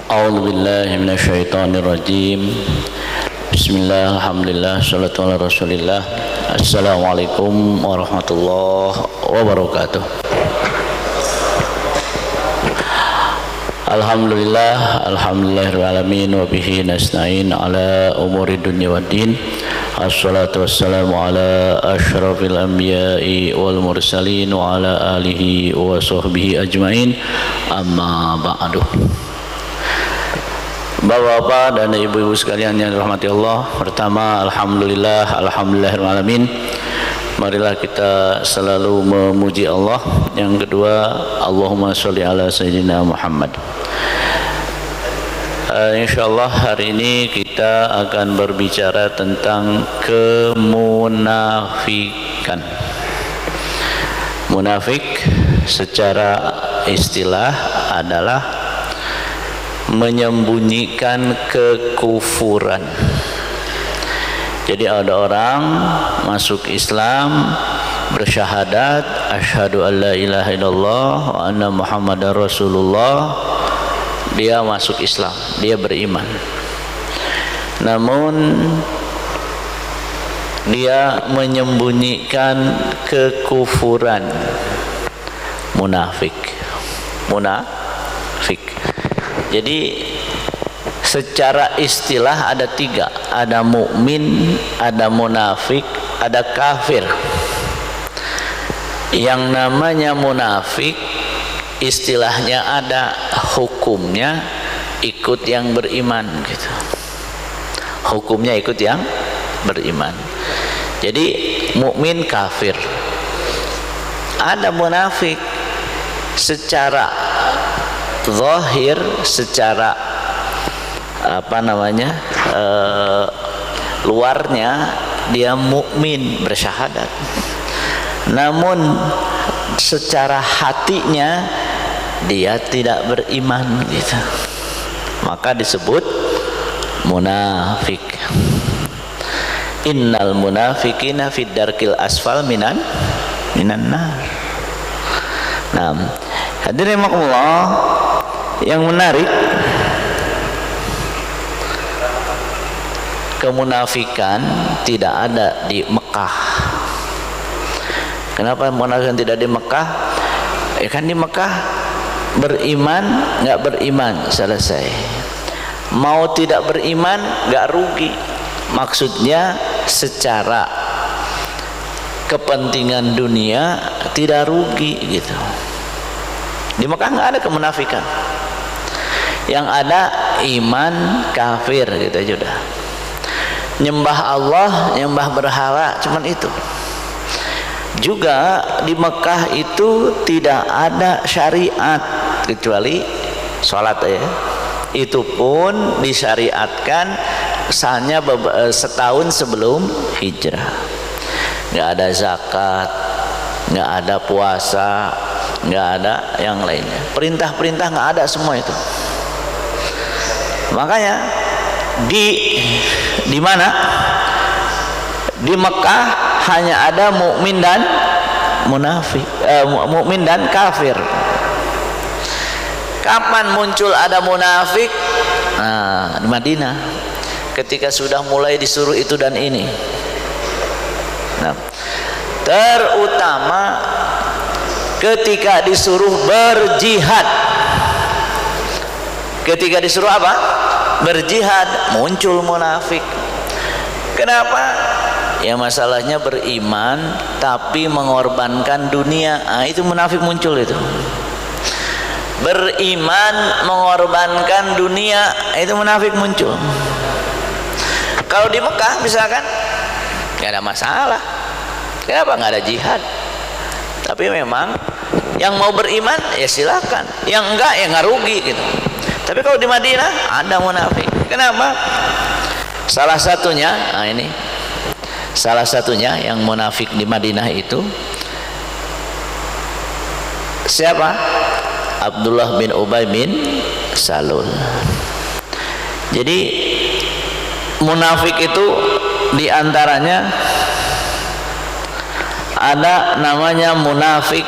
A'udzu billahi minasyaitonir rajim. Bismillah, alhamdulillah, sholatu ala rasulillah. Assalamualaikum warahmatullahi wabarakatuh. Alhamdulillah, alhamdulillahirabbil alamin wa bihi nasta'in ala umuri dunya waddin. Assalatu wassalamu ala asyrafil anbiya'i wal mursalin wa ala alihi wa sahbihi ajmain. Amma ba'du. Bapak-bapak dan ibu-ibu sekalian yang dirahmati Allah, pertama alhamdulillah, alhamdulillahirabbil alamin. Marilah kita selalu memuji Allah. Yang kedua, Allahumma sholli ala sayyidina Muhammad. Insyaallah hari ini kita akan berbicara tentang kemunafikan. Munafik secara istilah adalah menyembunyikan kekufuran. Jadi ada orang masuk Islam, bersyahadat asyhadu alla ilaha illallah wa anna muhammadar rasulullah, dia masuk Islam, dia beriman, namun dia menyembunyikan kekufuran. Munafik. Jadi secara istilah ada tiga, ada mukmin, ada munafik, ada kafir. Yang namanya munafik istilahnya ada, hukumnya ikut yang beriman gitu. Hukumnya ikut yang beriman. Jadi mukmin, kafir. Ada munafik secara zahir, secara luarnya dia mukmin bersyahadat, namun secara hatinya dia tidak beriman gitu, maka disebut munafik. Innal munafiqina fid darkil asfal minan nar. Nah, hadirin rahimakumullah, yang menarik, kemunafikan tidak ada di Mekah. Kenapa munafikan tidak di Mekah? Kan di Mekah beriman, nggak beriman, selesai. Mau tidak beriman nggak rugi. Maksudnya secara kepentingan dunia tidak rugi gitu. Di Mekah nggak ada kemunafikan. Yang ada iman, kafir gitu aja udah. Nyembah Allah, nyembah berhala, cuman itu. Juga di Mekah itu tidak ada syariat kecuali sholat ya. Itu pun disyariatkan misalnya setahun sebelum hijrah. Nggak ada zakat, nggak ada puasa, nggak ada yang lainnya. Perintah-perintah nggak ada semua itu. Makanya di mana? Di Mekah hanya ada mukmin dan munafik, mukmin dan kafir. Kapan muncul ada munafik? Nah, di Madinah. Ketika sudah mulai disuruh itu dan ini. Nah, terutama ketika disuruh berjihad. Ketika disuruh apa? Berjihad, muncul munafik. Kenapa? Ya masalahnya beriman tapi mengorbankan dunia. Nah, itu munafik muncul itu. Beriman mengorbankan dunia, itu munafik muncul. Kalau di Mekah misalkan nggak ada masalah. Kenapa nggak ada jihad? Tapi memang yang mau beriman ya silakan, yang enggak ya nggak rugi gitu. Tapi kalau di Madinah ada munafik. Kenapa? Salah satunya, nah ini salah satunya yang munafik di Madinah itu siapa? Abdullah bin Ubay bin Salul. Jadi munafik itu diantaranya ada namanya munafik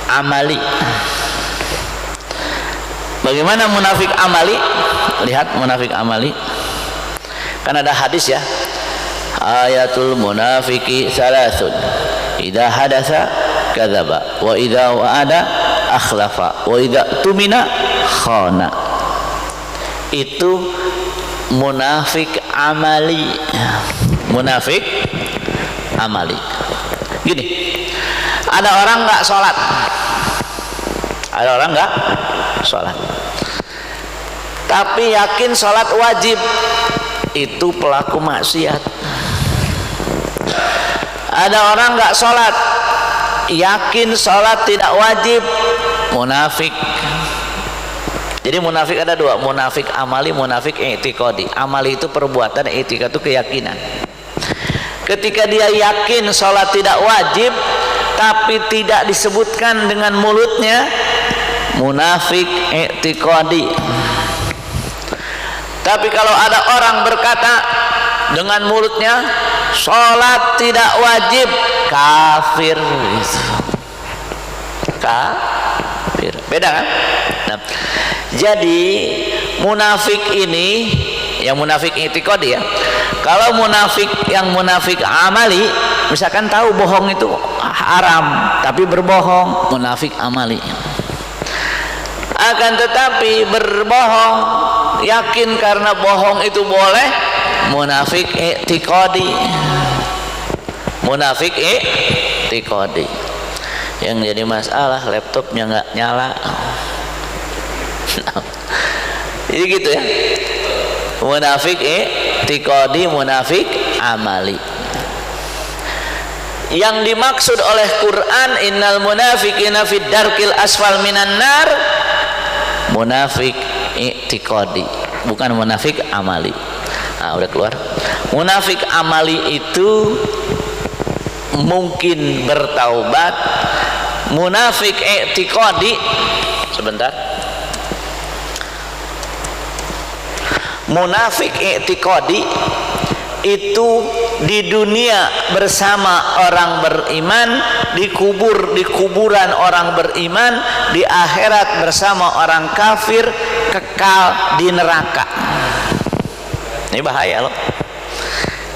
amali. Bagaimana munafik amali? Lihat munafik amali. Kan ada hadis ya. Ayatul munafiki salasun. Idza hadatsa kadzaba wa idza wa'ada akhlafa wa idza tumina khana. Itu munafik amali. Munafik amali. Gini. Ada orang enggak sholat. Ada orang enggak sholat, tapi yakin sholat wajib, itu pelaku maksiat. Ada orang nggak sholat, yakin sholat tidak wajib, munafik. Jadi munafik ada dua, munafik amali, munafik i'tiqadi. Amali itu perbuatan, i'tiqad itu keyakinan. Ketika dia yakin sholat tidak wajib tapi tidak disebutkan dengan mulutnya, munafik i'tiqadi. Tapi kalau ada orang berkata dengan mulutnya sholat tidak wajib, kafir. Kafir, beda kan? Nah, jadi munafik ini yang munafik i'tiqadi ya. Kalau munafik yang munafik amali, misalkan tahu bohong itu haram tapi berbohong, munafik amali. Akan tetapi berbohong yakin karena bohong itu boleh, munafik i'tiqadi. Munafik i'tiqadi. Yang jadi masalah laptopnya nggak nyala. Jadi gitu ya. Munafik i'tiqadi, munafik amali. Yang dimaksud oleh Quran innal munafiqina fid darkil asfal minan nar, munafik i'tiqadi, bukan munafik amali. Nah, udah keluar. Munafik amali itu mungkin bertaubat. Munafik i'tiqadi, sebentar. Munafik i'tiqadi itu di dunia bersama orang beriman, dikubur di kuburan orang beriman, di akhirat bersama orang kafir, kekal di neraka. Ini bahaya loh.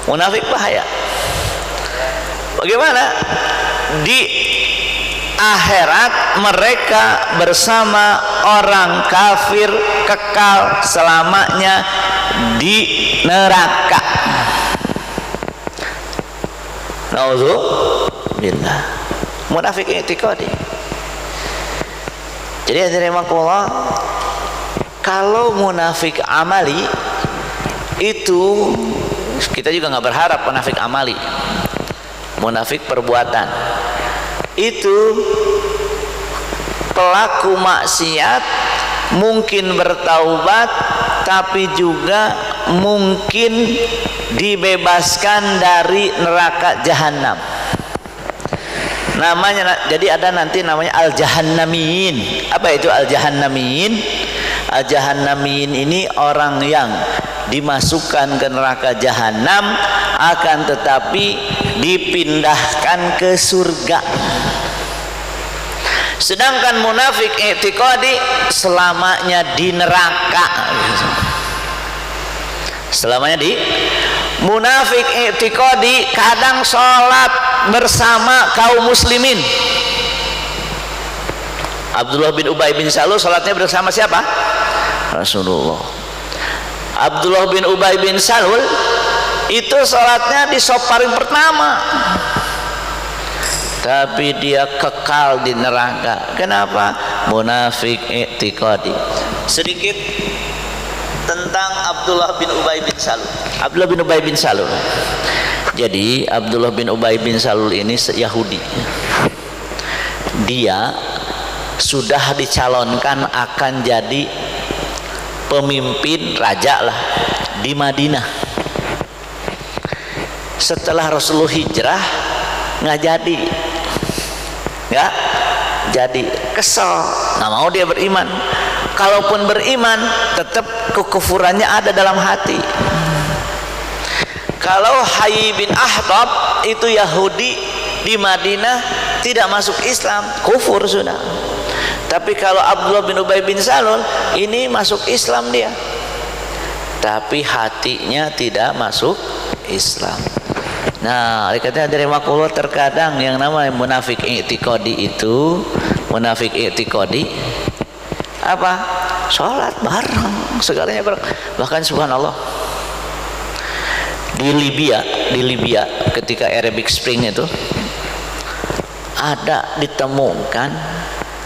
Munafik bahaya. Bagaimana? Di akhirat mereka bersama orang kafir, kekal selamanya di neraka. Nauzubillah. Munafik i'tiqadi. Jadi hadirin rahimakumullah, kalau munafik amali itu kita juga nggak berharap munafik amali. Munafik perbuatan itu pelaku maksiat mungkin bertaubat tapi juga mungkin dibebaskan dari neraka jahanam. Namanya, jadi ada nanti namanya al-jahannamin. Apa itu al-jahannamin? Al-jahannamin ini orang yang dimasukkan ke neraka jahanam akan tetapi dipindahkan ke surga. Sedangkan munafik i'tiqadi selamanya di neraka. Selamanya di munafik i'tiqadi kadang sholat bersama kaum muslimin. Abdullah bin Ubay bin Salul sholatnya bersama siapa? Rasulullah. Abdullah bin Ubay bin Salul itu sholatnya di sop paling pertama, tapi dia kekal di neraka. Kenapa? Munafik i'tiqadi. Sedikit tentang Abdullah bin Ubay bin Salul. Abdullah bin Ubay bin Salul. Jadi Abdullah bin Ubay bin Salul ini Yahudi. Dia sudah dicalonkan akan jadi pemimpin raja lah di Madinah. Setelah Rasulullah hijrah nggak jadi, nggak jadi, kesel, nggak mau dia beriman. Kalaupun beriman tetap kekufurannya ada dalam hati. Kalau Hayy bin Akhtab itu Yahudi di Madinah tidak masuk Islam, kufur sudah. Tapi kalau Abdullah bin Ubay bin Salul ini masuk Islam dia, tapi hatinya tidak masuk Islam. Nah, katanya dari makulur terkadang yang namanya munafik i'tiqadi itu, munafik i'tiqadi apa? Sholat bareng, segalanya bareng. Bahkan subhanallah di Libya ketika Arabic Spring itu ada ditemukan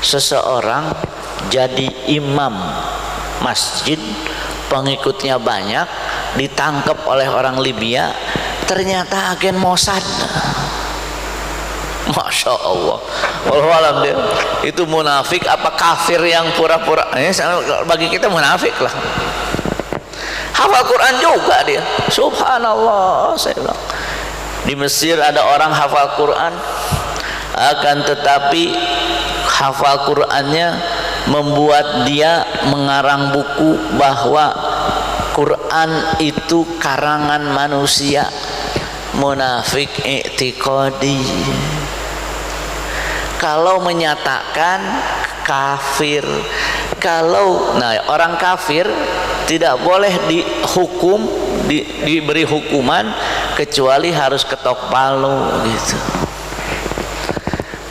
seseorang jadi imam masjid, pengikutnya banyak, ditangkap oleh orang Libya, ternyata agen Mossad. Masya Allah, wallahualam dia itu munafik apa kafir yang pura-pura. Bagi kita munafik lah. Hafal Quran juga dia, subhanallah. Saya bilang di Mesir ada orang hafal Quran, akan tetapi hafal Qurannya membuat dia mengarang buku bahwa Quran itu karangan manusia. Munafik i'tiqadi. Kalau menyatakan kafir, kalau orang kafir tidak boleh dihukum, diberi hukuman kecuali harus ketok palu gitu.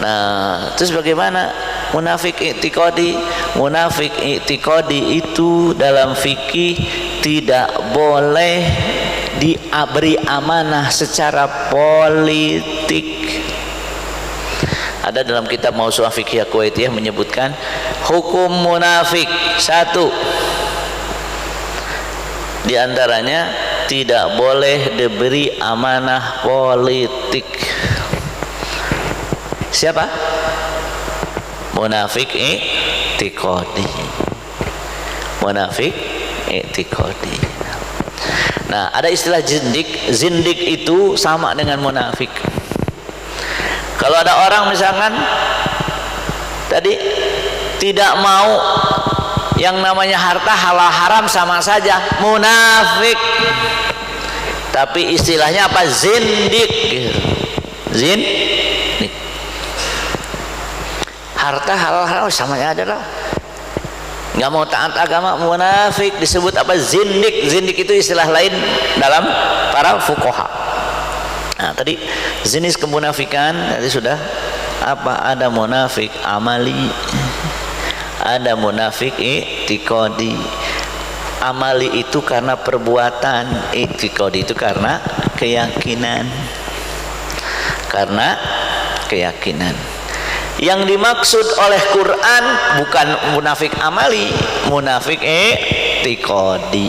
Nah, terus bagaimana munafik i'tiqadi? Munafik i'tiqadi itu dalam fikih tidak boleh diberi amanah secara politik. Ada dalam kitab Mausu'ah Fiqhiyah Kuwaitiyah menyebutkan hukum munafik. Satu, di antaranya tidak boleh diberi amanah politik. Siapa? Munafik i'tiqadi. Munafik i'tiqadi. Nah, ada istilah zindik. Zindik itu sama dengan munafik. Kalau ada orang misalkan tadi tidak mau yang namanya harta halal haram sama saja, munafik. Tapi istilahnya apa? Zindik. Zindik. Harta halal haram samanya adalah nggak mau taat agama, munafik. Disebut apa? Zindik. Zindik itu istilah lain dalam para fuqaha. Nah, tadi jenis kemunafikan tadi sudah apa? Ada munafik amali, ada munafik i'tiqadi. Amali itu karena perbuatan, i'tiqadi itu karena keyakinan. Karena keyakinan. Yang dimaksud oleh Quran bukan munafik amali, munafik i'tiqadi.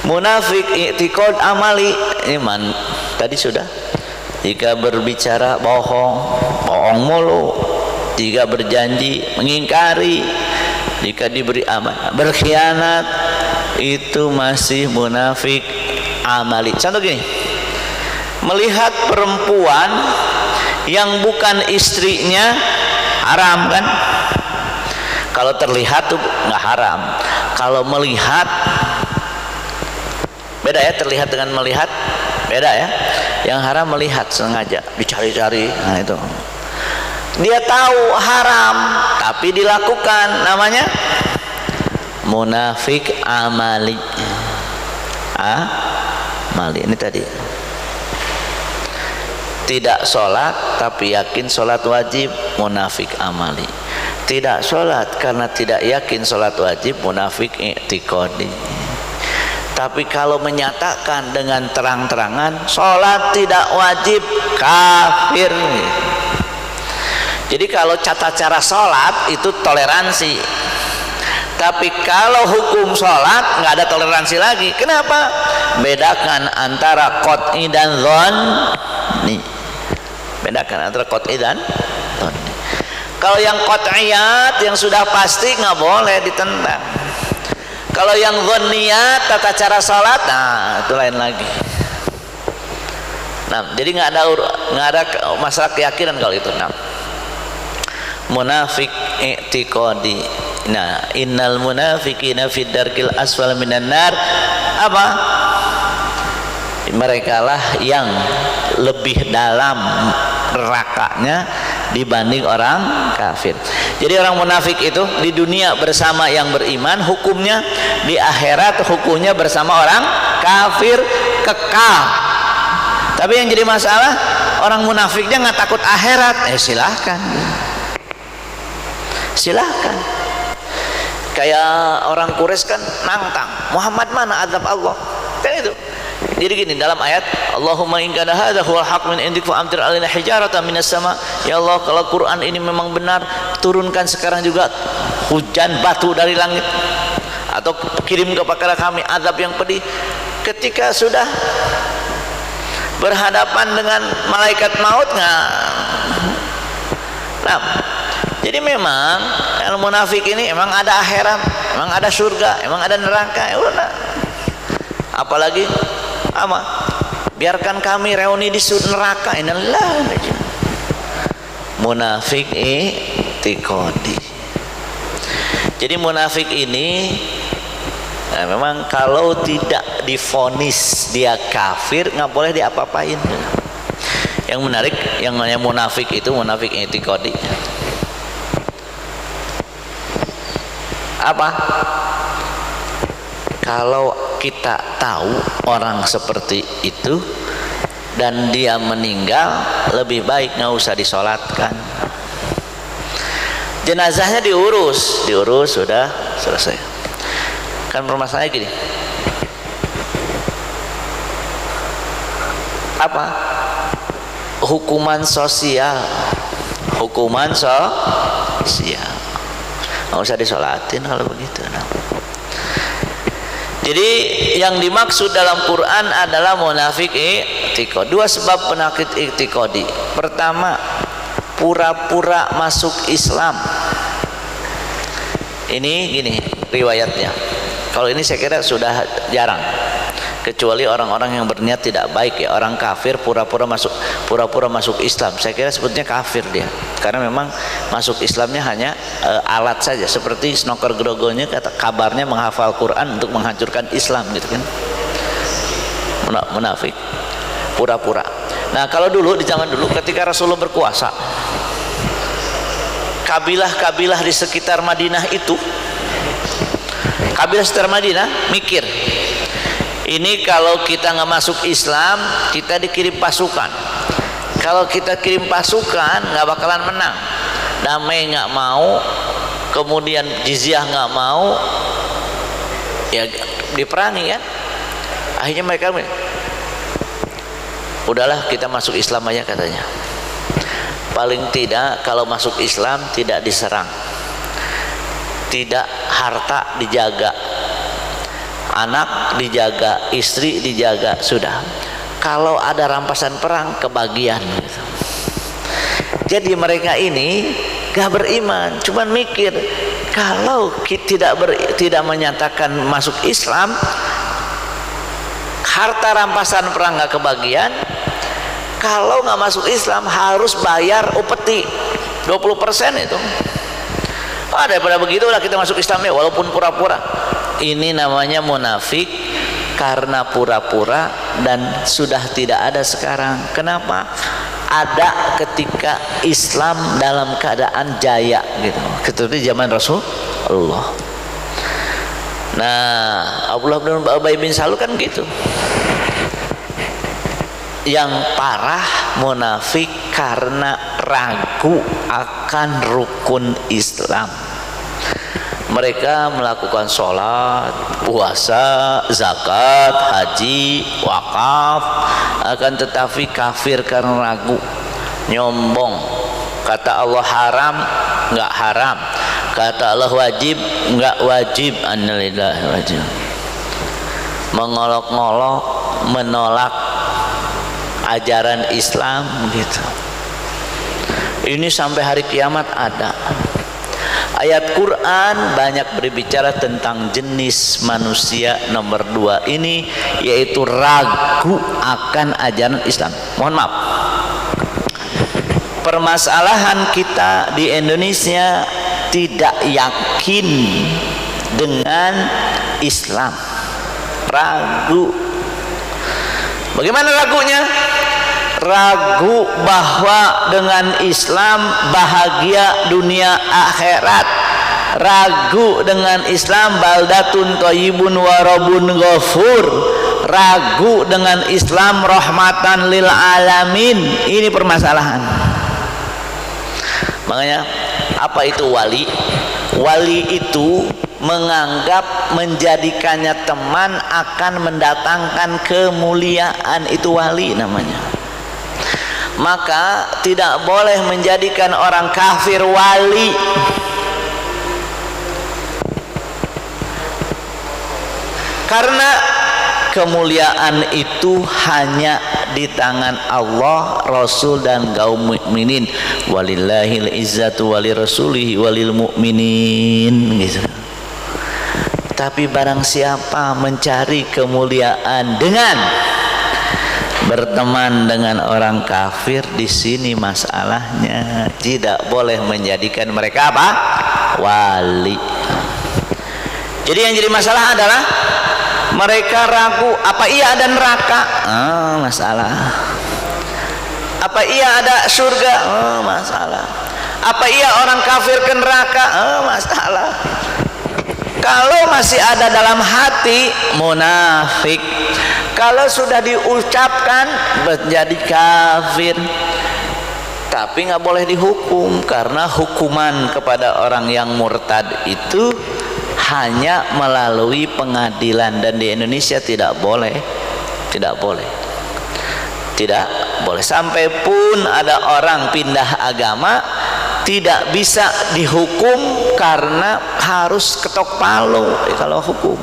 Munafik i'tiqad amali iman tadi sudah. Jika berbicara bohong mulu. Jika berjanji mengingkari. Jika diberi amanah berkhianat, itu masih munafik amali. Contoh gini, melihat perempuan yang bukan istrinya haram kan? Kalau terlihat tuh nggak haram. Kalau melihat beda ya, terlihat dengan melihat beda ya. Yang haram melihat sengaja dicari-cari, nah itu dia tahu haram tapi dilakukan, namanya munafik amali. Amali ini tadi tidak sholat tapi yakin sholat wajib, munafik amali. Tidak sholat karena tidak yakin sholat wajib, munafik i'tiqadi. Tapi kalau menyatakan dengan terang-terangan sholat tidak wajib, kafir. Jadi kalau tata cara sholat itu toleransi, tapi kalau hukum sholat nggak ada toleransi lagi. Kenapa? Bedakan antara qot'i dan dhonni. Bedakan antara qot'i dan dhonni. Kalau yang qot'iyat yang sudah pasti nggak boleh ditentang. Kalau yang dhonniyat tata cara sholat, nah itu lain lagi. Nah, jadi nggak ada masalah keyakinan kalau itu. Nah, munafik i'tiqadi. Nah, innal munafiqina fid darkil asfal minan nar. Apa? Mereka lah yang lebih dalam nerakanya dibanding orang kafir. Jadi orang munafik itu di dunia bersama yang beriman hukumnya, di akhirat hukumnya bersama orang kafir kekal. Tapi yang jadi masalah orang munafiknya nggak takut akhirat. Silahkan kayak orang Quraisy kan nantang Muhammad mana azab Allah kan itu. Jadi gini dalam ayat Allahumma in kana hadza huwal haqq min indik fa amtir alaina hijaratan minas sama. Ya Allah, kalau Quran ini memang benar, turunkan sekarang juga hujan batu dari langit atau kirim kepada kami azab yang pedih. Ketika sudah berhadapan dengan malaikat maut jadi memang yang munafik ini emang ada akhirat, emang ada surga, emang ada neraka. Ya udah. Apalagi biarkan kami reuni di neraka. Innalillah. Munafik i'tiqadi. Jadi munafik ini memang kalau tidak divonis dia kafir nggak boleh diapa-apain. Yang menarik yang namanya munafik itu munafik i'tiqadi. Apa? Kalau kita tahu orang seperti itu dan dia meninggal, lebih baik nggak usah disolatkan. Jenazahnya diurus sudah selesai. Kan permasalahannya gini, apa? Hukuman sosial nggak usah disolatin kalau begitu. Jadi yang dimaksud dalam Quran adalah munafik i'tiqadi. Dua sebab penyakit i'tiqadi. Pertama, pura-pura masuk Islam. Ini gini riwayatnya. Kalau ini saya kira sudah jarang, kecuali orang-orang yang berniat tidak baik ya. Orang kafir pura-pura masuk Islam. Saya kira sebetulnya kafir dia, karena memang masuk Islamnya hanya alat saja, seperti snoker grogonya kabarnya menghafal Quran untuk menghancurkan Islam gitu kan. Munafik pura-pura. Nah kalau dulu di zaman dulu ketika Rasulullah berkuasa, kabilah-kabilah di sekitar Madinah itu, kabilah sekitar Madinah mikir, ini kalau kita nggak masuk Islam kita dikirim pasukan. Kalau kita kirim pasukan nggak bakalan menang. Damai nggak mau, kemudian jizyah nggak mau, ya diperangi kan. Akhirnya mereka udahlah kita masuk Islam aja katanya. Paling tidak kalau masuk Islam tidak diserang, tidak harta dijaga, anak dijaga, istri dijaga, sudah. Kalau ada rampasan perang kebagian gitu. Jadi mereka ini gak beriman, cuman mikir kalau tidak menyatakan masuk Islam, harta rampasan perang gak kebagian. Kalau nggak masuk Islam harus bayar upeti 20% itu. Daripada begitulah kita masuk Islam ya walaupun pura-pura. Ini namanya munafik karena pura-pura dan sudah tidak ada sekarang. Kenapa? Ada ketika Islam dalam keadaan jaya gitu. Seperti zaman Rasulullah. Nah, Abdullah bin Ubay bin Salul kan gitu. Yang parah munafik karena ragu akan rukun Islam. Mereka melakukan sholat, puasa, zakat, haji, wakaf, akan tetapi kafir karena ragu, nyombong. Kata Allah haram, nggak haram. Kata Allah wajib, nggak wajib. Annalillahi wajib. Mengolok-ngolok, menolak ajaran Islam gitu. Ini sampai hari kiamat ada. Ayat Quran banyak berbicara tentang jenis manusia nomor 2 ini, yaitu ragu akan ajaran Islam. Mohon maaf, permasalahan kita di Indonesia tidak yakin dengan Islam, ragu. Bagaimana ragunya? ragu bahwa dengan Islam bahagia dunia akhirat, ragu dengan Islam baldatun thayyibun wa rabbun ghafur, ragu dengan Islam rahmatan lil alamin. Ini permasalahan. Makanya apa itu wali? Wali itu menganggap menjadikannya teman akan mendatangkan kemuliaan, itu wali namanya. Maka tidak boleh menjadikan orang kafir wali. Karena kemuliaan itu hanya di tangan Allah, Rasul dan kaum mukminin. Walillahil izzatu walirrasulihi walil mukminin gitu. Tapi barang siapa mencari kemuliaan dengan berteman dengan orang kafir, di sini masalahnya. Tidak boleh menjadikan mereka apa? Wali. Jadi yang jadi masalah adalah mereka ragu apa iya ada neraka? Masalah. Apa iya ada surga? Masalah. Apa iya orang kafir ke neraka? Masalah. Kalau masih ada dalam hati, munafik. Kalau sudah diucapkan, menjadi kafir. Tapi nggak boleh dihukum, karena hukuman kepada orang yang murtad itu hanya melalui pengadilan, dan di Indonesia tidak boleh. Tidak boleh. Tidak boleh. Sampai pun ada orang pindah agama, tidak bisa dihukum karena harus ketok palu. Kalau hukum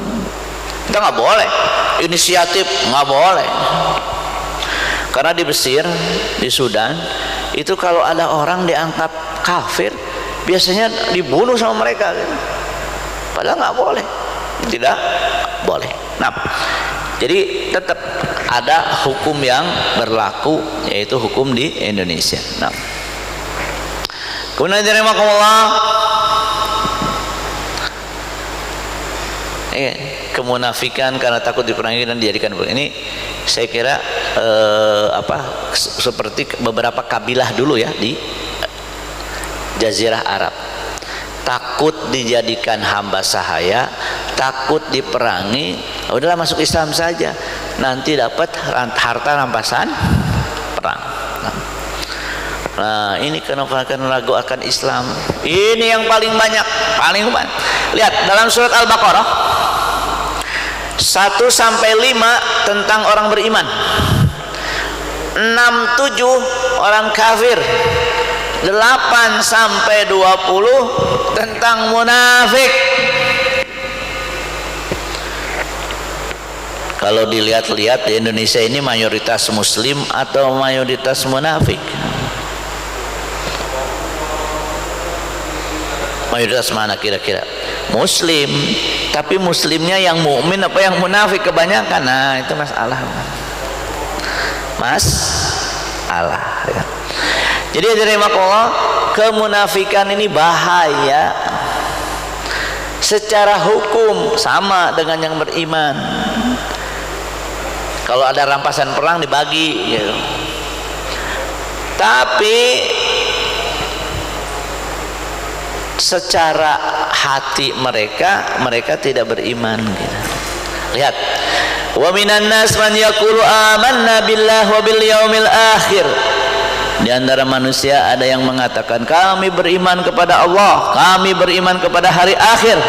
kita nggak boleh, inisiatif nggak boleh. Karena di Mesir, di Sudan itu kalau ada orang dianggap kafir, biasanya dibunuh sama mereka. Padahal nggak boleh, tidak boleh. Nah, jadi tetap ada hukum yang berlaku, yaitu hukum di Indonesia. Nah, kemudian rahimakumullah, kemunafikan karena takut diperangi dan dijadikan ini, saya kira seperti beberapa kabilah dulu ya di Jazirah Arab, takut dijadikan hamba sahaya, takut diperangi, udahlah masuk Islam saja, nanti dapat harta rampasan perang. Nah, ini kenapa ragu akan Islam? Ini yang paling banyak, paling banyak. Lihat dalam surat Al-Baqarah 1-5 tentang orang beriman, 6-7 orang kafir, 8-20 tentang munafik. Kalau dilihat-lihat di Indonesia ini mayoritas muslim atau mayoritas munafik? Mayoritas mana kira-kira? Muslim, tapi muslimnya yang mukmin apa yang munafik kebanyakan? Nah, itu masalah. Masalah ya. Jadi rahimakumullah, kemunafikan ini bahaya. Secara hukum sama dengan yang beriman. Kalau ada rampasan perang dibagi gitu. Tapi secara hati mereka tidak beriman gitu. Lihat, wa minan nas man yaqulu amanna billahi wa bil yaumil akhir. Di antara manusia ada yang mengatakan kami beriman kepada Allah, kami beriman kepada hari akhir.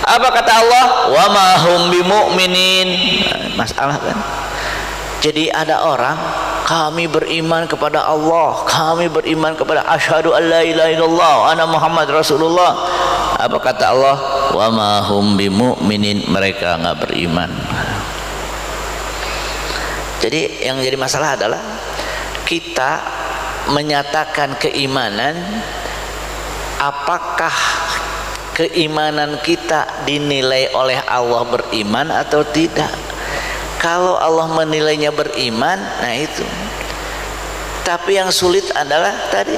Apa kata Allah? Wa ma hum bimu'minin. Masalah kan? Jadi ada orang, kami beriman kepada Allah, kami beriman kepada asyhadu an la ilaha illallah ana Muhammad Rasulullah. Apa kata Allah? Wa ma hum bimu'minin, mereka enggak beriman. Jadi yang jadi masalah adalah kita menyatakan keimanan, apakah keimanan kita dinilai oleh Allah beriman atau tidak? Kalau Allah menilainya beriman, nah itu. Tapi yang sulit adalah tadi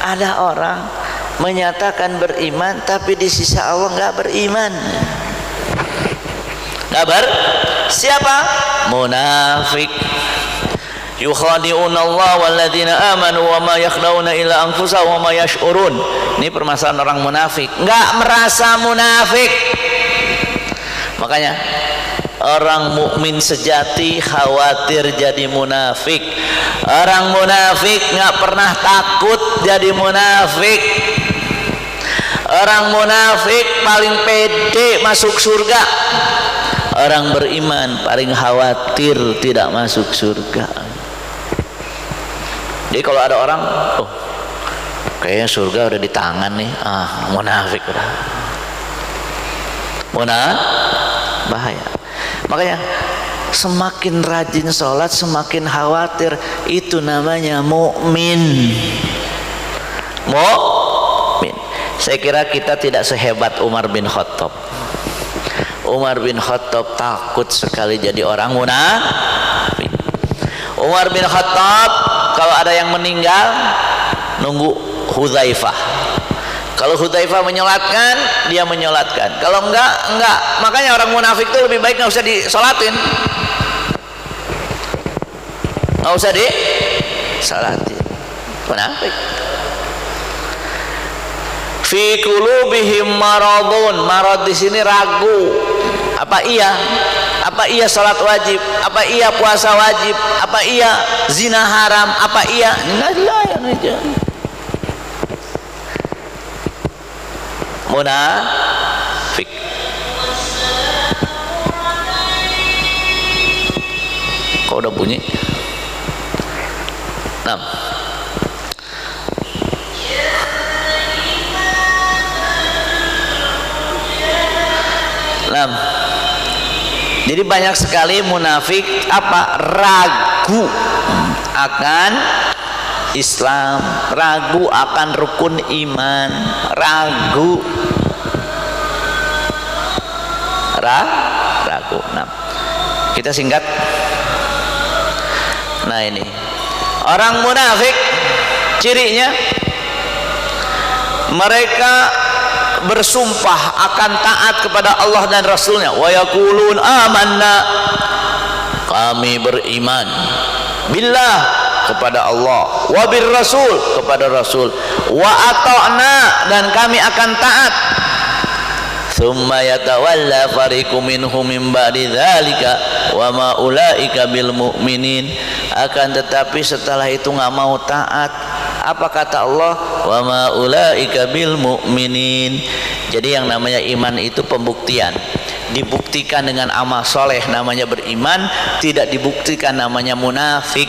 ada orang menyatakan beriman, tapi di sisi Allah nggak beriman. Siapa? Munafik. yukhadi'una Allah walladzina amanu wa ma yakhda'una illa anfusahum wa ma yash'urun. Ini permasalahan orang munafik, enggak merasa munafik. Makanya orang mukmin sejati khawatir jadi munafik. Orang munafik enggak pernah takut jadi munafik. Orang munafik paling pede masuk surga. Orang beriman paling khawatir tidak masuk surga. Jadi kalau ada orang, oh kayaknya surga udah di tangan nih, munafik udah. Bahaya. Makanya semakin rajin sholat semakin khawatir, itu namanya mukmin. Saya kira kita tidak sehebat Umar bin Khattab. Umar bin Khattab takut sekali jadi orang munafik. Umar bin Khattab kalau ada yang meninggal nunggu Hudzaifah. Kalau Hudzaifah menyolatkan, dia menyolatkan. Kalau enggak. Makanya orang munafik itu lebih baik nggak usah disolatin. Nggak usah disolatin. Munafik. Fi qulubihim maradun. Marad di sini ragu. Apa iya salat wajib? Apa iya puasa wajib? Apa iya zina haram? Apa iya? Munafik. Kok udah bunyi? 6. Jadi banyak sekali munafik ragu akan Islam, ragu akan rukun iman, ragu. Kita singkat. Nah ini orang munafik cirinya, mereka bersumpah akan taat kepada Allah dan Rasulnya. Wa yaqulun amanna, kami beriman billah kepada Allah, wa bir rasul kepada Rasul, wa ata'na dan kami akan taat. Tsumma yatawalla fariqum minhum min ba'di dzalika wa ma ulaika bil mu'minin. Akan tetapi setelah itu nggak mau taat. Apa kata Allah? Wa ma ulaika bil mu'minin. Jadi yang namanya iman itu pembuktian. Dibuktikan dengan amal soleh namanya beriman, tidak dibuktikan namanya munafik.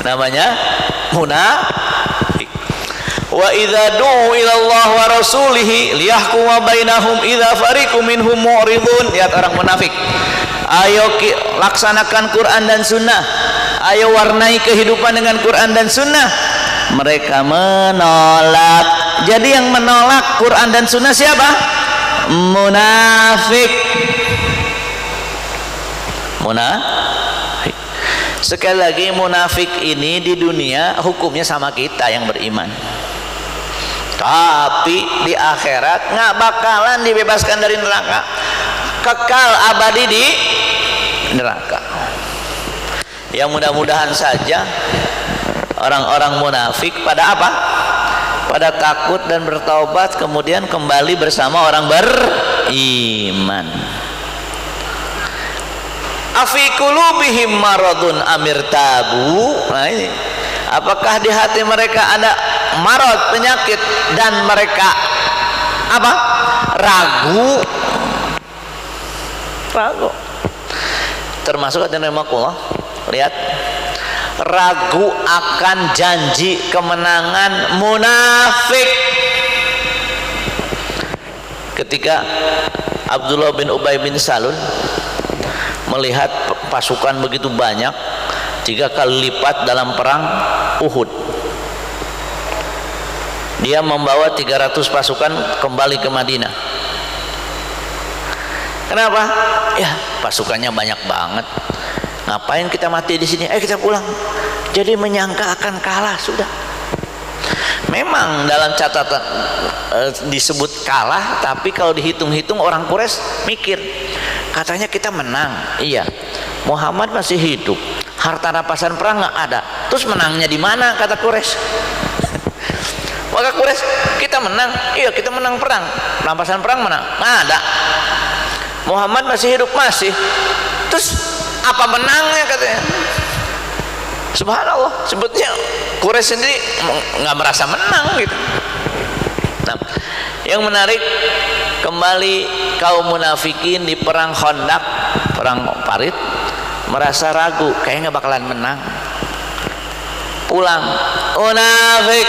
Namanya munafik. Wa idza du'u ila Allah wa rasulihi liyahkuma bainahum idza fariqum minhum mu'ridun. Lihat orang munafik. Ayo laksanakan Quran dan Sunnah. Ayo warnai kehidupan dengan Quran dan Sunnah. Mereka menolak. Jadi yang menolak Quran dan Sunnah siapa? Munafik. Munafik. Sekali lagi, munafik ini di dunia hukumnya sama kita yang beriman. Tapi di akhirat nggak bakalan dibebaskan dari neraka, kekal abadi di neraka. Ya mudah-mudahan saja orang-orang munafik pada apa? Pada takut dan bertaubat, kemudian kembali bersama orang beriman. Afi qulubihim maradun amir tabu. Nah ini, apakah di hati mereka ada marad, penyakit, dan mereka apa? Ragu. Termasuk hati nemakullah. Lihat, ragu akan janji kemenangan munafik. Ketika Abdullah bin Ubay bin Salul melihat pasukan begitu banyak, 3 kali lipat dalam perang Uhud, dia membawa 300 pasukan kembali ke Madinah. Kenapa? Ya pasukannya banyak banget, ngapain kita mati di sini? Kita pulang. Jadi menyangka akan kalah sudah. Memang dalam catatan disebut kalah, tapi kalau dihitung-hitung orang Quraisy mikir, katanya kita menang. Iya, Muhammad masih hidup, harta rampasan perang nggak ada. Terus menangnya di mana kata Quraisy? Maka Quraisy, kita menang, iya kita menang perang, rampasan perang menang, nggak ada. Muhammad masih hidup masih. Terus apa menangnya katanya? Subhanallah, sebutnya Quraisy sendiri nggak merasa menang gitu. Nah, yang menarik kembali kaum munafikin di perang Khandaq, perang Parit, merasa ragu, kayaknya nggak bakalan menang. Pulang, munafik.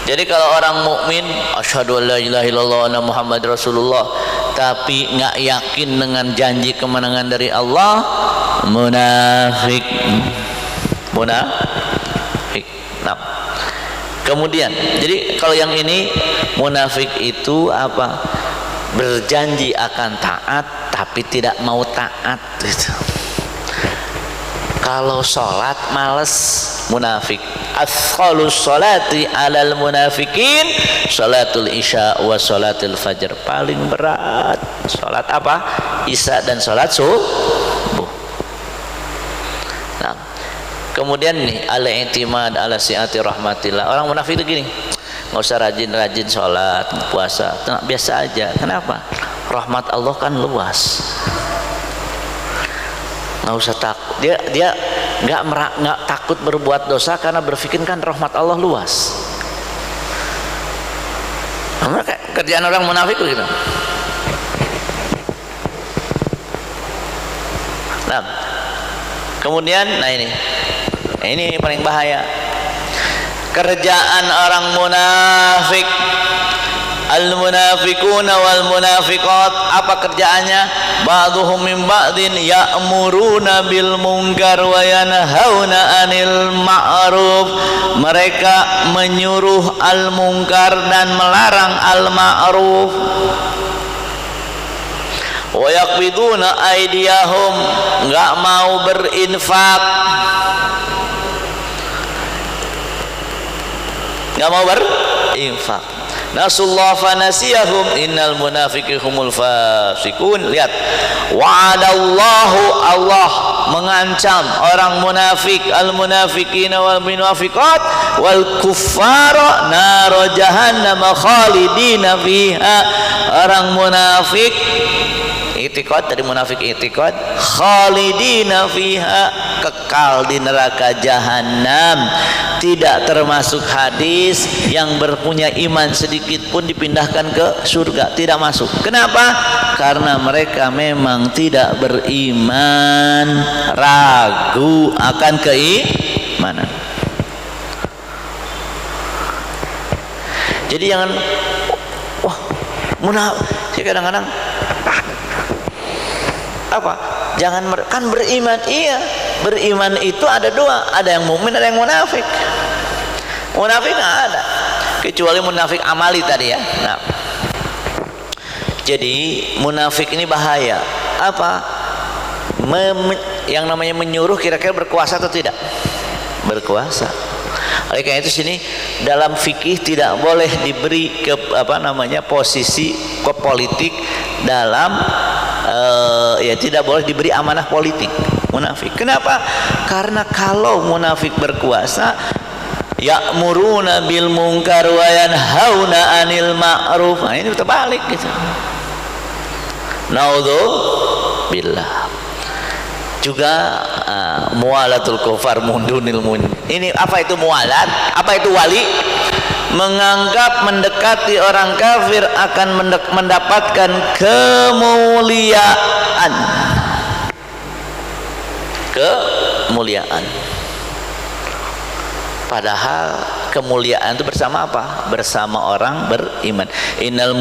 Jadi kalau orang mukmin, asyhadu an la ilaha illallah wa anna Muhammad Rasulullah, tapi nggak yakin dengan janji kemenangan dari Allah, munafik. Munafik. Nah, kemudian, jadi kalau yang ini munafik itu apa? Berjanji akan taat tapi tidak mau taat gitu. Kalau sholat males, munafik. Athqalus sholati alal munafikin sholatul isya wa sholatul fajr. Paling berat sholat apa? Isya dan sholat subuh. Nah, kemudian nih al-i'timad ala si'ati rahmatillah. Orang munafik itu gini, nggak usah rajin-rajin sholat, puasa, biasa aja. Kenapa? Rahmat Allah kan luas, nggak usah takut. Dia nggak takut berbuat dosa karena berpikir kan rahmat Allah luas. Nah, kerjaan orang munafik begitu. Nah, kemudian, nah ini paling bahaya. Kerjaan orang munafik, al-munafiquna wal munafiqat, apa kerjaannya? Ba'dhuhum min ba'din ya'muruna bil munkar wa yanhauna 'anil ma'ruf. Mereka menyuruh al munkar dan melarang al ma'ruf. Wa yaqbiduna aydiyahum, enggak mau berinfak, enggak mau berinfak. Nasullah fanasiyahum innal munafiqina humul fasiqun. Lihat, wa'adallahu, Allah mengancam orang munafik, al munafiqina wal munafiqat wal kuffara nar jahannam khalidina fiha. Orang munafik i'tiqad, dari munafik i'tiqad, khalidina fiha, kekal di neraka jahanam. Tidak termasuk hadis yang berpunya iman sedikit pun dipindahkan ke surga, tidak masuk. Kenapa? Karena mereka memang tidak beriman, ragu akan keimanan. Jadi jangan, wah munafik. Kadang-kadang apa? Jangan, kan beriman, iya, beriman itu ada dua, ada yang mukmin, ada yang munafik. Munafik nggak ada, kecuali munafik amali tadi ya. Nah, jadi munafik ini bahaya. Apa? Yang namanya menyuruh kira-kira berkuasa atau tidak? Berkuasa. Oleh karena itu sini dalam fikih tidak boleh diberi ke posisi ke politik dalam ya tidak boleh diberi amanah politik munafik. Kenapa? Karena kalau munafik berkuasa, ya'muruna bil munkar wa yanhauna 'anil ma'ruf. Nah, ini terbalik gitu. Naudzubillah. Juga mualatul kufar mundunil mun. Ini apa itu mualat? Apa itu wali? Menganggap mendekati orang kafir akan mendapatkan kemuliaan. Kemuliaan. Padahal kemuliaan itu bersama apa? Bersama orang beriman. Innal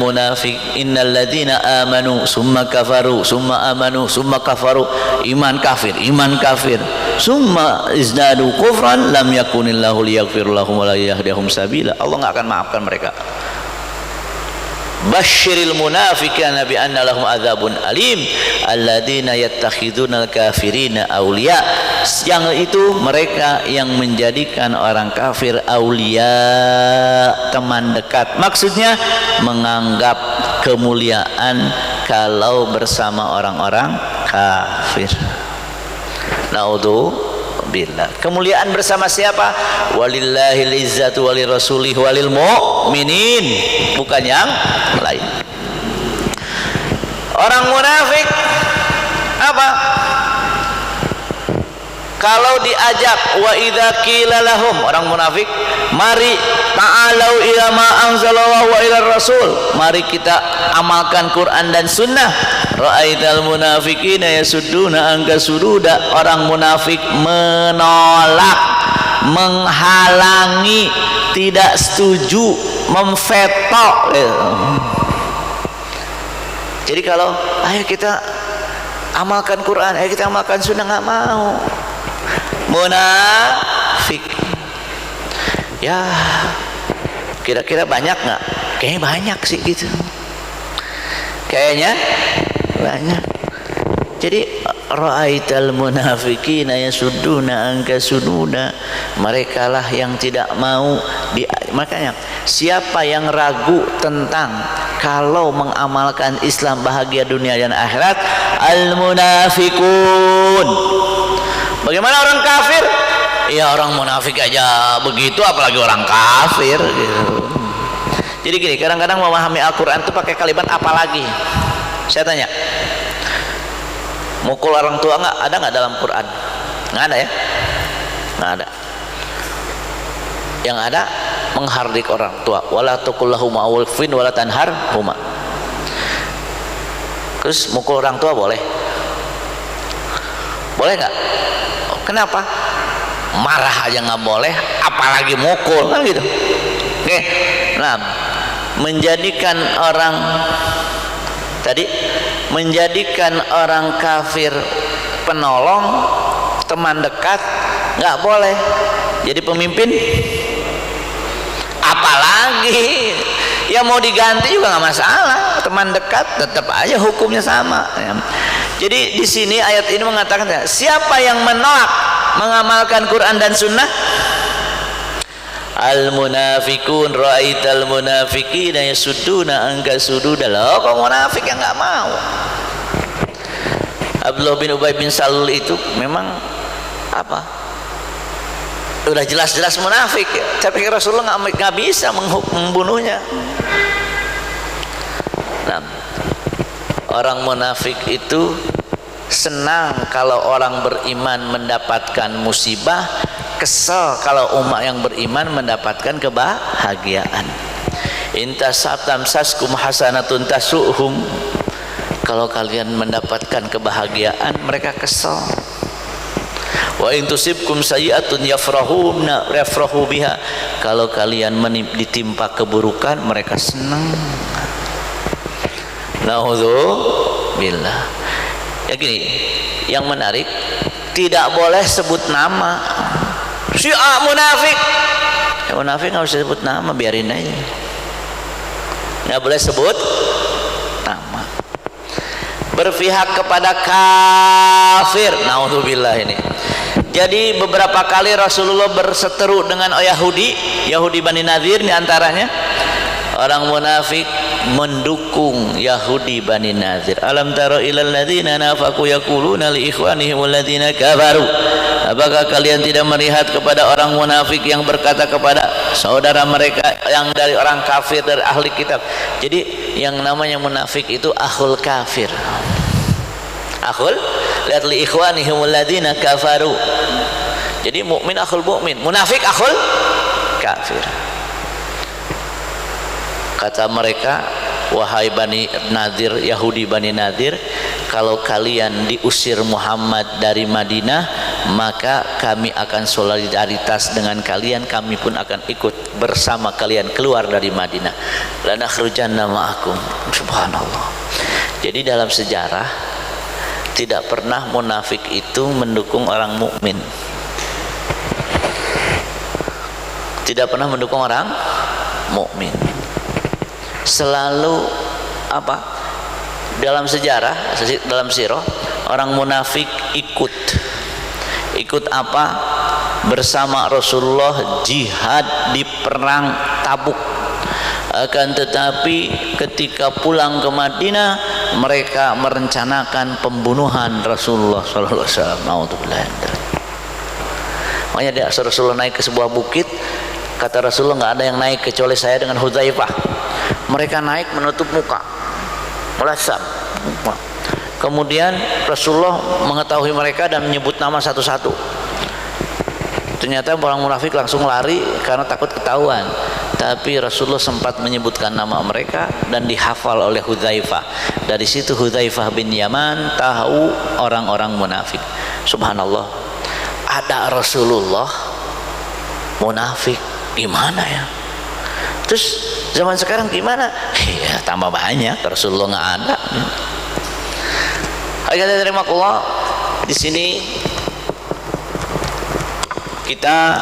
ladzina amanu summa kafaru summa amanu summa kafaru. Iman kafir, summa izdadu kufran lam yakunillahu liyaghfir lahum wa la yahdihum sabila. Allah enggak akan maafkan mereka. Basyiril munafiqina bi anna lahum adzabun alim alladzina yattakhidunal kafirina auliya. Yang itu mereka yang menjadikan orang kafir aulia, teman dekat. Maksudnya menganggap kemuliaan kalau bersama orang-orang kafir. Naudzubillah. Kemuliaan bersama siapa? Walillahil izzatu walirrasulih walil mu'minin, bukan yang lain. Orang munafik apa? Kalau diajak wa idza qila lahum, orang munafik, mari ta'alau ila ma anzalallahu wa ila rasul, mari kita amalkan Quran dan sunnah, ra'aital munafiqina yasudduna anka sududa, orang munafik menolak, menghalangi, tidak setuju, memveto. Jadi kalau ayo kita amalkan Quran, ayo kita amalkan sunnah, nggak mau. Munafik. Ya, kira-kira banyak nggak? Kayaknya banyak sih gitu. Kayaknya banyak. Jadi ra'aital munafiqina yasudduna anka sududa, mereka lah yang tidak mau makanya siapa yang ragu tentang kalau mengamalkan Islam bahagia dunia dan akhirat, al munafiqun. Bagaimana orang kafir? Ya orang munafik aja begitu, apalagi orang kafir gitu. Jadi gini, kadang-kadang memahami Al-Quran itu pakai kalimat apa lagi? Saya tanya, mukul orang tua nggak ada nggak dalam Quran? Nggak ada ya? Nggak ada. Yang ada menghardik orang tua. Wala tukullahuma awlfin wala tanharhuma. Terus mukul orang tua boleh? Boleh nggak? Kenapa? Marah aja nggak boleh, apalagi mukul, kan gitu. Oke. Nah, menjadikan orang tadi, menjadikan orang kafir penolong, teman dekat, nggak boleh. Jadi pemimpin, apalagi ya mau diganti juga nggak masalah, teman dekat tetap aja hukumnya sama. Jadi di sini ayat ini mengatakan siapa yang menolak mengamalkan Quran dan Sunnah, al munafiqun ra'aital munafiqina yasudduna anka sududa. Loh, kok munafik yang nggak mau? Abdullah bin Ubay bin Salul itu memang apa? Udah jelas-jelas munafik, tapi Rasulullah nggak bisa membunuhnya. Nah, orang munafik itu senang kalau orang beriman mendapatkan musibah, kesel kalau umat yang beriman mendapatkan kebahagiaan. Intasabtam saskum hasanatun tasuhum, kalau kalian mendapatkan kebahagiaan mereka kesel. Wa in tusibkum sayyi'atun yafrahu biha, kalau kalian ditimpa keburukan mereka senang. Naudzubillah. Ya gini, yang menarik, tidak boleh sebut nama. Si A munafik. Ya, munafik nggak usah sebut nama, biarin aja. Nggak boleh sebut nama. Berpihak kepada kafir. Naudzubillah ini. Jadi beberapa kali Rasulullah berseteru dengan Yahudi Bani Nadir, di antaranya orang munafik mendukung Yahudi Bani Nadir. Alam tara ilal ladzina nafaqu yaquluna li ikhwanihim alladzina kafaru. Apakah kalian tidak melihat kepada orang munafik yang berkata kepada saudara mereka yang dari orang kafir, dari ahli kitab. Jadi yang namanya munafik itu akhul kafir. Akhul, lihat li ikhwanihim alladzina kafaru. Jadi mukmin akhul mukmin, munafik akhul kafir. Kata mereka, wahai Bani Nadir, Yahudi Bani Nadir, kalau kalian diusir Muhammad dari Madinah, maka kami akan solidaritas dengan kalian, kami pun akan ikut bersama kalian keluar dari Madinah. Lanakhrujanna ma'akum. Subhanallah. Jadi dalam sejarah tidak pernah munafik itu mendukung orang mukmin. Tidak pernah mendukung orang mukmin. Selalu apa? Dalam sejarah, dalam sirah, orang munafik ikut apa? Bersama Rasulullah jihad di perang Tabuk. Akan tetapi ketika pulang ke Madinah, mereka merencanakan pembunuhan Rasulullah sallallahu alaihi wasallam. Nauzubillah. Makanya dia Rasulullah naik ke sebuah bukit, kata Rasulullah nggak ada yang naik kecuali saya dengan Hudzaifah. Mereka naik menutup muka, melasap. Kemudian Rasulullah mengetahui mereka dan menyebut nama satu-satu. Ternyata orang munafik langsung lari karena takut ketahuan. Tapi Rasulullah sempat menyebutkan nama mereka dan dihafal oleh Hudzaifah. Dari situ Hudzaifah bin Yaman tahu orang-orang munafik. Subhanallah, ada Rasulullah munafik, gimana ya? Terus zaman sekarang gimana? Ya tambah banyak, Rasulullah nggak ada. Ayat terima Allah, di sini kita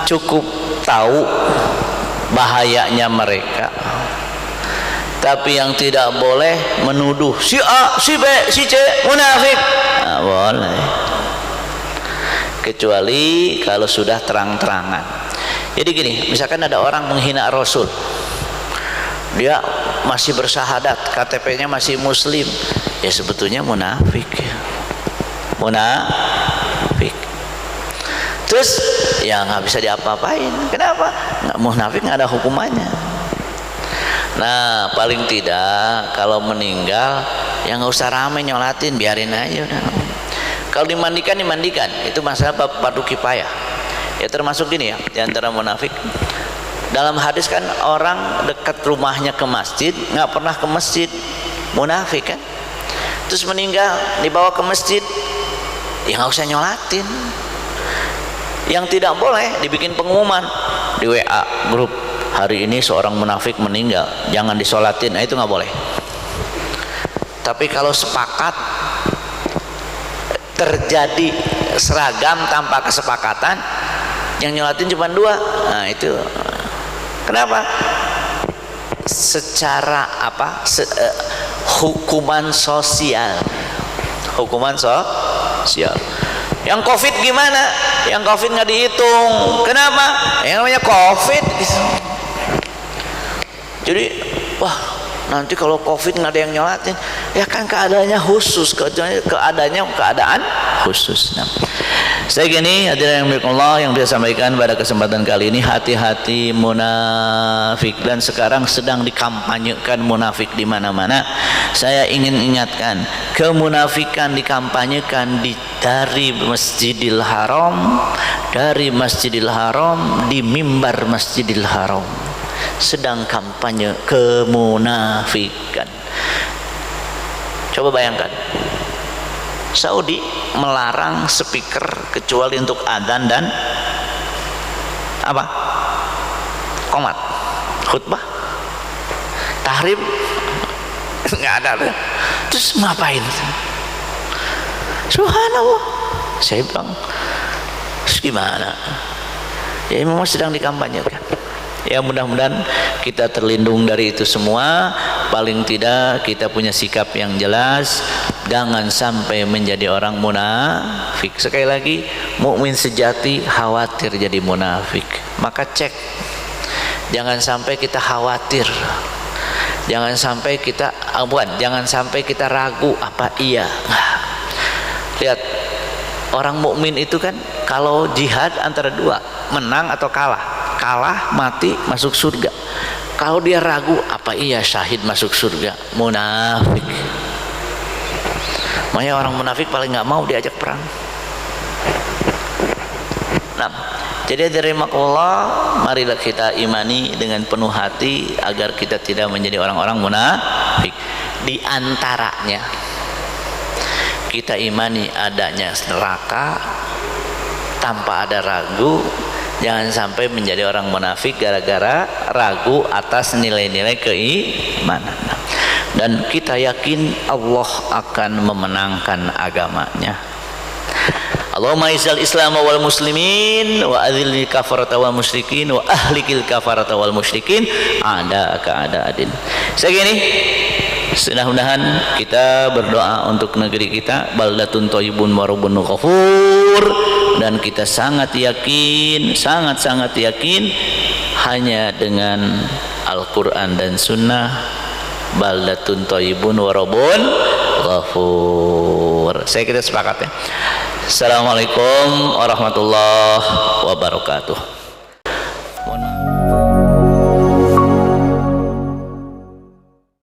cukup tahu bahayanya mereka, tapi yang tidak boleh menuduh si A, si B, si C munafik. Nggak boleh, kecuali kalau sudah terang-terangan. Jadi gini, misalkan ada orang menghina Rasul, dia masih bersahadat, KTP-nya masih muslim, ya sebetulnya munafik ya. Munafik. Terus ya nggak bisa diapa-apain. Kenapa? Nggak, munafik nggak ada hukumannya. Nah paling tidak kalau meninggal ya nggak usah rame nyolatin, biarin aja udah. Kalau dimandikan, itu masalah fardu kifayah. Ya termasuk gini ya, diantara munafik. Dalam hadis kan orang dekat rumahnya ke masjid nggak pernah ke masjid, munafik kan. Terus meninggal dibawa ke masjid, ya nggak usah nyolatin. Yang tidak boleh dibikin pengumuman di WA grup, hari ini seorang munafik meninggal, jangan disolatin. Nah itu nggak boleh. Tapi kalau sepakat terjadi seragam tanpa kesepakatan, yang nyolatin cuma 2, nah itu kenapa? Secara apa? Hukuman sosial. Hukuman sosial. Yang COVID gimana? Yang COVID nggak dihitung. Kenapa? Yang namanya COVID. Jadi, wah nanti kalau COVID nggak ada yang nyolatin, ya kan keadaannya khusus, keadaannya keadaan khusus. Nah, saya gini, hadirin yang milik Allah, yang bisa sampaikan pada kesempatan kali ini, hati-hati munafik. Dan sekarang sedang dikampanyekan munafik di mana-mana. Saya ingin ingatkan, kemunafikan dikampanyekan dari Masjidil Haram, di mimbar Masjidil Haram. Sedang kampanye kemunafikan. Coba bayangkan, Saudi melarang speaker kecuali untuk adzan dan apa? Qomat, khutbah, tahrim nggak ada. Terus ngapain? Subhanallah, saya bilang gimana? Ya memang sedang dikampanyekan. Ya mudah-mudahan kita terlindung dari itu semua. Paling tidak kita punya sikap yang jelas, jangan sampai menjadi orang munafik. Sekali lagi, mukmin sejati khawatir jadi munafik. Maka cek, jangan sampai kita khawatir, jangan sampai kita jangan sampai kita ragu apa iya. Lihat, orang mukmin itu kan kalau jihad antara 2, menang atau kalah. Kalah mati masuk surga. Kalau dia ragu apa iya syahid masuk surga, munafik. Makanya orang munafik paling nggak mau diajak perang. Nah, jadi dari makullah, marilah kita imani dengan penuh hati agar kita tidak menjadi orang-orang munafik. Di antaranya kita imani adanya neraka tanpa ada ragu. Jangan sampai menjadi orang munafik gara-gara ragu atas nilai-nilai keimanan. Dan kita yakin Allah akan memenangkan agamanya. Allahumma izzal Islam wal muslimin wa adzil kafarata wal musyrikin wa ahlikil kafarata wal musyrikin ada adin. Segini, mudah-mudahan kita berdoa untuk negeri kita, baldatun thayyibun wa rabbun ghafur. Dan kita sangat yakin hanya dengan Al-Quran dan Sunnah, baldatun thayyibun wa rabbun ghafur. Saya kita sepakat ya. Assalamualaikum warahmatullahi wabarakatuh.